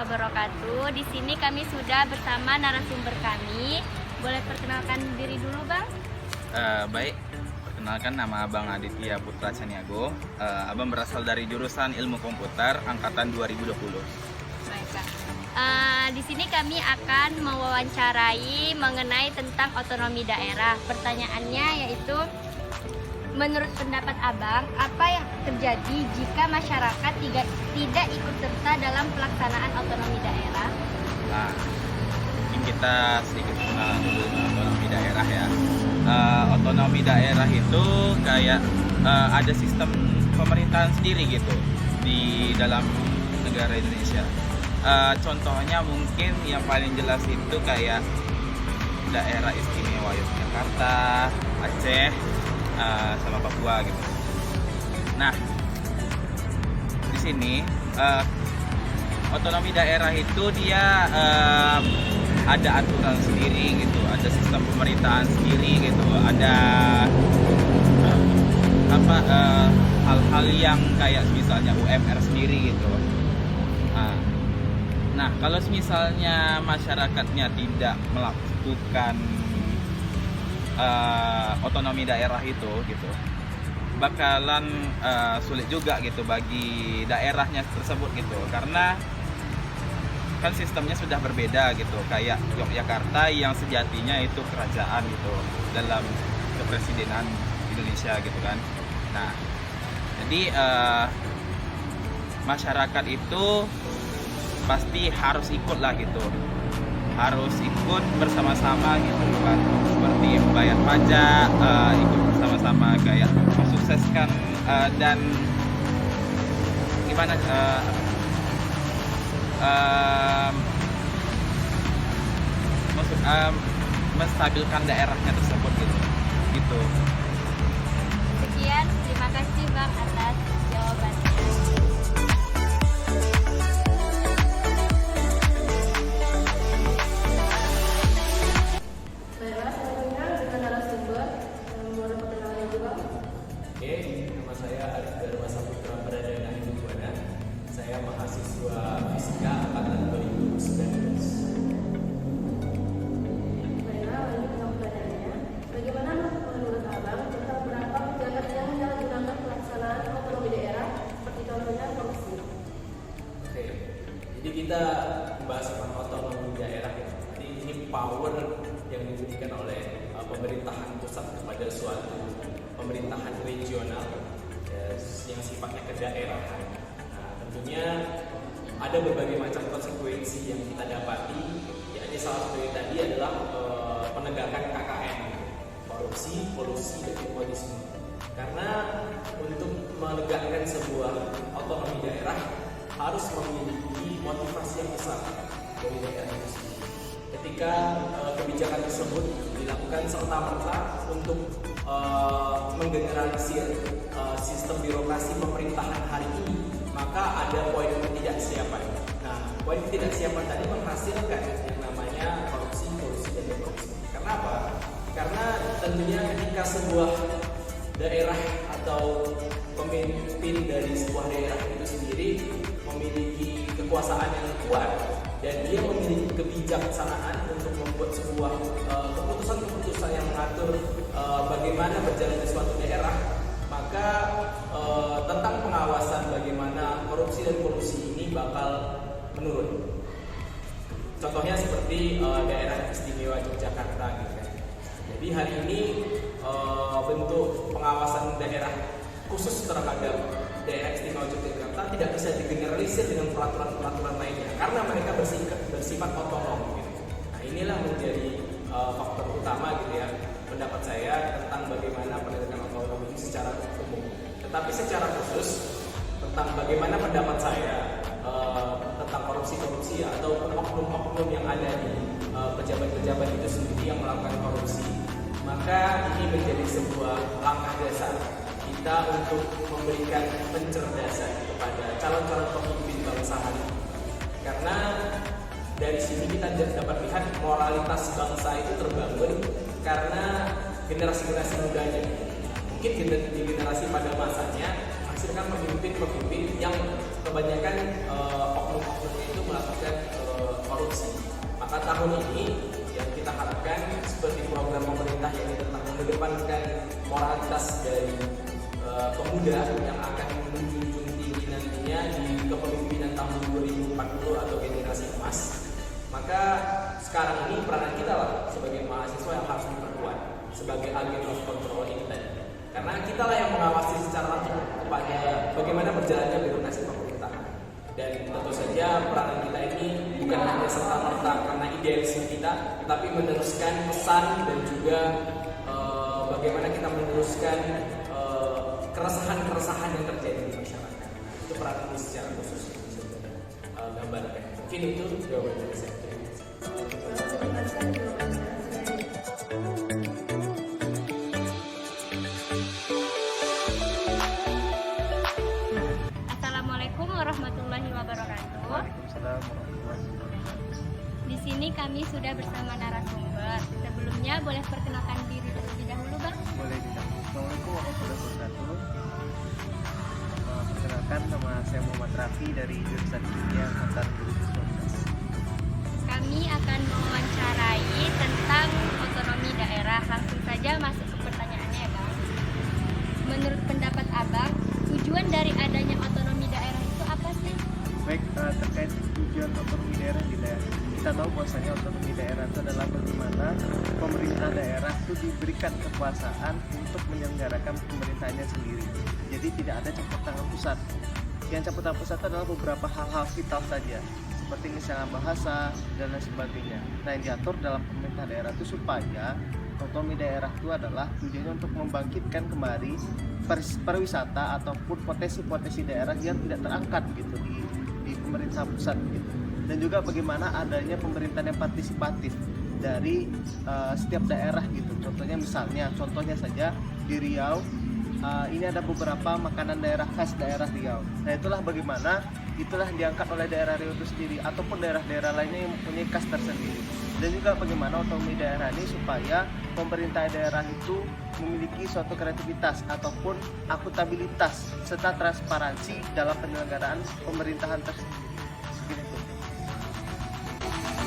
wabarakatuh. Di sini kami sudah bersama narasumber kami. Boleh perkenalkan diri dulu, Bang? Baik, perkenalkan nama Abang Aditya Putra Caniago. Abang berasal dari jurusan Ilmu Komputer angkatan 2020. Baik, Bang. Di sini kami akan mewawancarai mengenai tentang otonomi daerah. Pertanyaannya yaitu, menurut pendapat Abang, apa yang terjadi jika masyarakat tidak ikut serta dalam pelaksanaan otonomi daerah? Nah, mungkin kita sedikit mengenal dulu otonomi daerah ya. Otonomi daerah itu kayak ada sistem pemerintahan sendiri gitu di dalam negara Indonesia. Contohnya mungkin yang paling jelas itu kayak daerah istimewa Yogyakarta, Aceh, sama Papua gitu. Nah, di sini otonomi daerah itu dia ada aturan sendiri gitu, ada sistem pemerintahan sendiri gitu, ada hal-hal yang kayak misalnya UMR sendiri gitu. Nah, kalau misalnya masyarakatnya tidak melakukan otonomi daerah itu gitu, bakalan sulit juga gitu bagi daerahnya tersebut gitu, karena kan sistemnya sudah berbeda gitu. Kayak Yogyakarta yang sejatinya itu kerajaan gitu dalam kepresidenan Indonesia gitu kan. Nah, jadi masyarakat itu pasti harus ikut lah gitu, harus ikut bersama-sama gitu kan, seperti membayar pajak, ikut bersama-sama kayak mensukseskan dan gimana menstabilkan daerahnya tersebut gitu. Sekian, terima kasih Bang atas jawabannya. Nama saya Arif Dharma Saputra Pradana Hidupwana. Saya mahasiswa Fisika angkatan 2019. Baiklah, lanjut dengan pertanyaannya. Bagaimana menurut Abang tentang berapa pejabat yang menyalahgunakan pelaksanaan otonomi daerah seperti contohnya korupsi? Oke, jadi kita membahas tentang otonomi daerah. Jadi ini power yang diberikan oleh pemerintahan pusat kepada suatu pemerintahan regional yang sifatnya kedaerahan. Nah, tentunya ada berbagai macam konsekuensi yang kita dapati. Yakni salah satu tadi adalah penegakan KKN, korupsi, kolusi, dan nepotisme. Karena untuk menegakkan sebuah otonomi daerah harus memiliki motivasi yang besar dari daerah itu sendiri. Ketika kebijakan tersebut dilakukan serta-merta untuk menggeneralisir sistem birokrasi pemerintahan hari ini, maka ada poin ketidaksiapan. Nah, poin ketidaksiapan tadi menghasilkan yang namanya korupsi, kolusi, dan nepotisme. Karena apa? Karena tentunya ketika sebuah daerah atau pemimpin dari sebuah daerah itu sendiri memiliki kekuasaan yang kuat dan dia memiliki kebijaksanaan untuk membuat sebuah keputusan-keputusan yang mengatur bagaimana berjalan di suatu daerah, maka tentang pengawasan bagaimana korupsi dan kolusi ini bakal menurun. Contohnya seperti daerah istimewa Yogyakarta gitu kan. Jadi hari ini bentuk pengawasan daerah khusus terhadap daerah istimewa Yogyakarta tidak bisa digeneralisir dengan peraturan-peraturan lainnya karena mereka bersifat otonom gitu. Nah, inilah menjadi faktor utama gitu ya, pendapat saya tentang bagaimana penegakan otonomi ini secara umum. Tetapi secara khusus tentang bagaimana pendapat saya tentang korupsi atau oknum-oknum yang ada di pejabat-pejabat itu sendiri yang melakukan korupsi, maka ini menjadi sebuah langkah dasar kita untuk memberikan pencerdasan kepada calon-calon pemimpin bangsa hari ini. Karena dari sini kita dapat lihat moralitas bangsa itu terbangun karena generasi-generasi mudanya. Mungkin di generasi pada masanya menghasilkan pemimpin-pemimpin yang kebanyakan oknum-oknumnya itu melakukan korupsi. Maka tahun ini yang kita harapkan seperti program pemerintah yang tentang mengedepankan moralitas dari pemuda yang akan menjunjung tinggi nantinya di kepemimpinan tahun 2040 atau generasi emas. Maka sekarang ini peranan kita lah sebagai mahasiswa yang harus diperkuat sebagai agen of control ini tadi. Karena kita lah yang mengawasi secara langsung kepada bagaimana berjalannya birokrasi pemerintahan. Dan tentu saja peranan kita ini bukan hanya serta-merta karena idealisme kita, tetapi meneruskan pesan dan juga bagaimana kita meneruskan keresahan-keresahan yang terjadi di masyarakat. Itu peranan ini secara khusus yang bisa kita gambarkan. Mungkin itu jawaban dari saya. Assalamualaikum warahmatullahi wabarakatuh. Waalaikumsalam warahmatullahi wabarakatuh. Di sini kami sudah bersama narasumber. Sebelumnya boleh perkenalkan diri terlebih dahulu, Bang? Boleh didahului. Assalamualaikum warahmatullahi wabarakatuh. Perkenalkan, nama saya Muhammad Rafi dari jurusan Kimia angkatan 2019. Kami akan mewawancarai tentang otonomi daerah. Langsung saja masuk ke pertanyaannya ya, Bang. Menurut pendapat Abang, tujuan dari adanya otonomi daerah itu apa sih? Baik, terkait tujuan otonomi daerah di daerah, kita tahu bahwasanya otonomi daerah itu adalah bagaimana pemerintah daerah itu diberikan kekuasaan untuk menyelenggarakan pemerintahannya sendiri. Jadi tidak ada campur tangan pusat. Yang campur tangan pusat adalah beberapa hal-hal vital saja, seperti misalnya bahasa dan lain sebagainya. Nah, yang diatur dalam pemerintah daerah itu supaya otonomi daerah itu adalah tujuannya untuk membangkitkan kembali pariwisata ataupun potensi-potensi daerah yang tidak terangkat gitu di pemerintah pusat gitu. Dan juga bagaimana adanya pemerintahan yang partisipatif dari setiap daerah gitu. Contohnya saja di Riau, ini ada beberapa makanan daerah khas daerah Riau. Nah, itulah yang diangkat oleh daerah Riau itu sendiri ataupun daerah-daerah lainnya yang mempunyai khas tersendiri. Dan juga bagaimana otonomi daerah ini supaya pemerintah daerah itu memiliki suatu kreativitas ataupun akuntabilitas serta transparansi dalam penyelenggaraan pemerintahan tersebut. Seperti itu.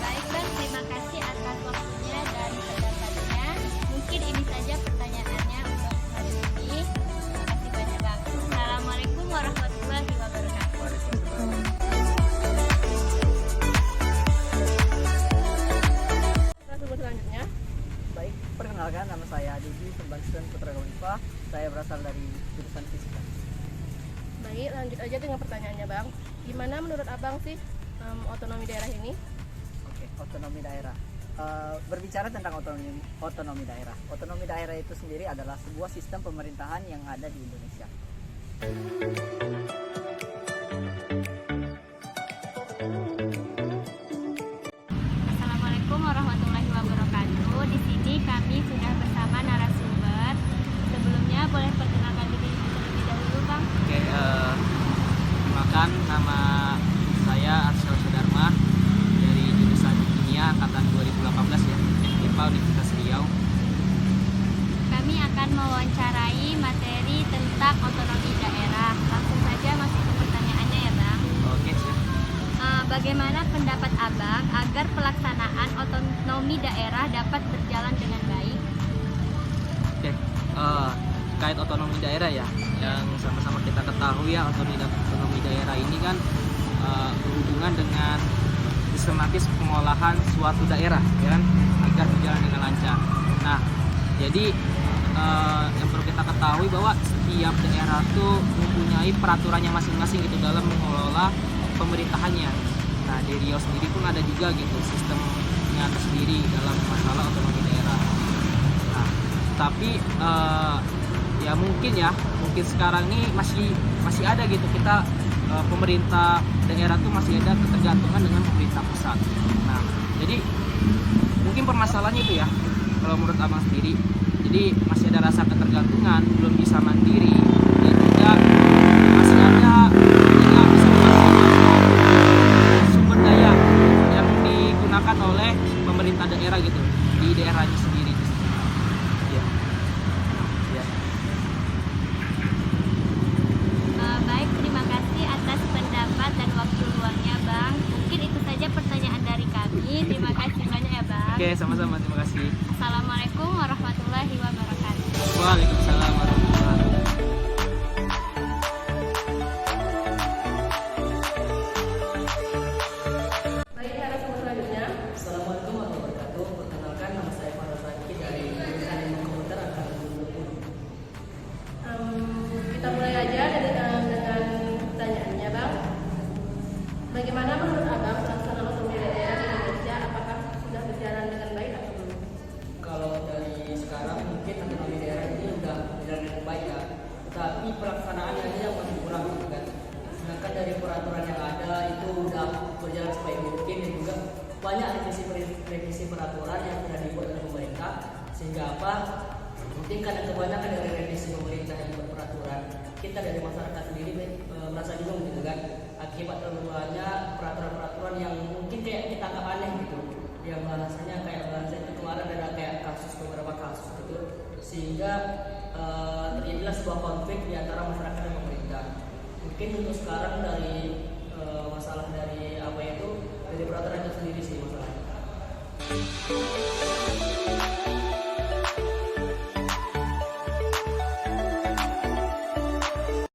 Baik, Bang, terima kasih atas waktunya dan pendapatnya. Mungkin ini saja pertanyaannya untuk hari ini. Terima kasih banyak, Bang. Assalamualaikum warahmatullahi wabarakatuh. Waalaikumsalam. Narasumber selanjutnya. Baik, perkenalkan, nama saya Adidi Sumbangsten Putra Gamunifa. Saya berasal dari jurusan Fisika. Baik, lanjut aja dengan pertanyaannya, Bang. Gimana menurut Abang sih otonomi daerah ini? Oke, otonomi daerah. Berbicara tentang otonomi daerah. Otonomi daerah itu sendiri adalah sebuah sistem pemerintahan yang ada di Indonesia. Assalamualaikum warahmatullahi wabarakatuh. Di sini kami sudah bersama narasumber. Sebelumnya boleh perkenalkan diri terlebih dahulu, Bang. Oke, perkenalkan, nama saya Arsyal Sudarma dari jurusan Kimia angkatan 2018 ya, IPA Universitas Riau. Kami akan mewawancarai materi tentang otonomi daerah. Langsung saja masuk ke pertanyaannya ya, Bang. Oke, siap. Bagaimana pendapat Abang agar pelaksanaan otonomi daerah dapat berjalan dengan baik? Oke, terkait otonomi daerah ya, yang sama-sama kita ketahui ya, otonomi daerah ini kan berhubungan dengan sistematis pengolahan suatu daerah, ya kan, agar berjalan dengan lancar. Nah, jadi yang perlu kita ketahui bahwa setiap daerah itu mempunyai peraturannya masing-masing gitu dalam mengelola pemerintahannya. Nah, di Riau sendiri pun ada juga gitu sistemnya tersendiri dalam masalah otonomi daerah. Nah, tapi ya mungkin sekarang ini masih ada gitu kita pemerintah daerah tuh masih ada ketergantungan dengan pemerintah pusat. Nah, jadi mungkin permasalahannya itu ya kalau menurut Abang sendiri. Jadi masih ada rasa ketergantungan, belum bisa mandiri, dan juga masih ada tidak bisa memaksimalkan sumber daya yang digunakan oleh pemerintah daerah gitu di daerahnya sendiri. Ya. Ya. Baik, terima kasih atas pendapat sama-sama, terima kasih. Assalamualaikum warahmatullahi wabarakatuh. Waalaikumsalam warahmatullahi wabarakatuh. Baik, narasumber selanjutnya. Assalamualaikum warahmatullahi wabarakatuh. Perkenalkan, nama saya Farah Zaki dari jurusan Ilmu Komputer Angkatan 2020. Kita mulai aja dengan pertanyaannya, Bang. Bagaimana menurut Abang pelaksanaan otonomi daerah di Indonesia? Apakah sudah berjalan dengan baik atau belum? Kalau dari sekarang mungkin otonomi daerah ini udah berjalan dengan baik ya, tetapi pelaksanaannya aja yang masih kurang gitu kan. Sedangkan dari peraturan yang ada itu udah berjalan sebaik mungkin dan juga banyak revisi peraturan yang sudah dibuat oleh pemerintah, sehingga apa? Mungkin karena kebanyakan dari revisi pemerintah yang buat peraturan, kita dari masyarakat sendiri merasa bingung gitu kan, akibat terlalu banyak peraturan-peraturan yang mungkin kayak kita anggap aneh gitu, yang bahasanya kayak bahasa itu kemarin ada kayak beberapa kasus gitu, sehingga terjadilah sebuah konflik di antara masyarakat dan pemerintah. Mungkin untuk sekarang dari masalah dari apa itu dari peraturan itu sendiri sih masalahnya.